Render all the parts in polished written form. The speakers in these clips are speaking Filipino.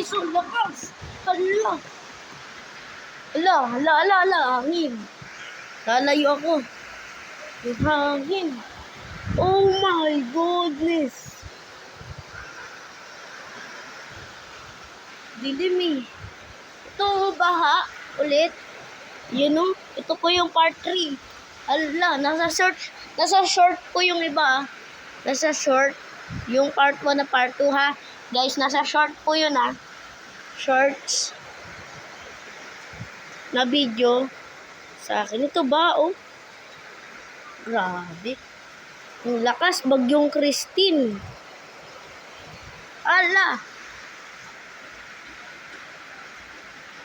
So lakas. Hala. Hala, hangin. Lalayo ako. Yung hangin. Oh my goodness. Dilim eh. Ito, baha. Ulit. Yun know, ito po yung part 3. Hala, nasa short po yung iba. Nasa short. Yung part 1 na part 2 ha. Guys, nasa short po yun ha. Shorts. Na video. Sa akin ito ba oh. Grabe. Ang lakas, bagyong Christine. Ala.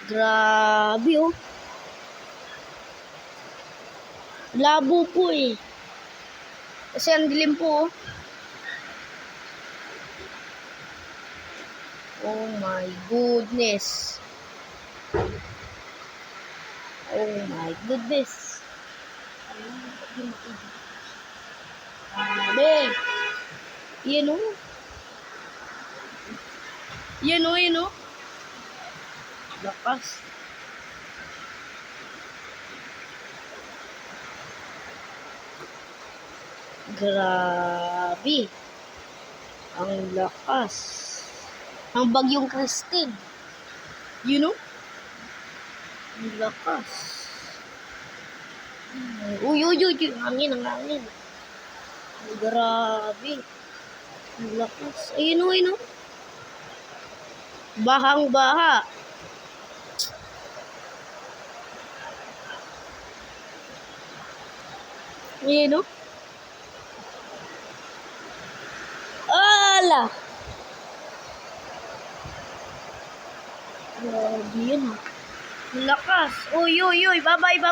Grabe oh. Labo po eh. Kasi ang dilim po oh. Oh my goodness. Oh my goodness. Grabe. Yan oh. Yan oh. Lakas. Grabe. Ang lakas. Ang bagyong Christine. You know? Ang lakas. Uy. Ang hangin. Grabe. Ang lakas. Ayun oh. Bahang-baha. Ayun oh. Ala. Grabe yun. Lakas. Uy. Bye-bye.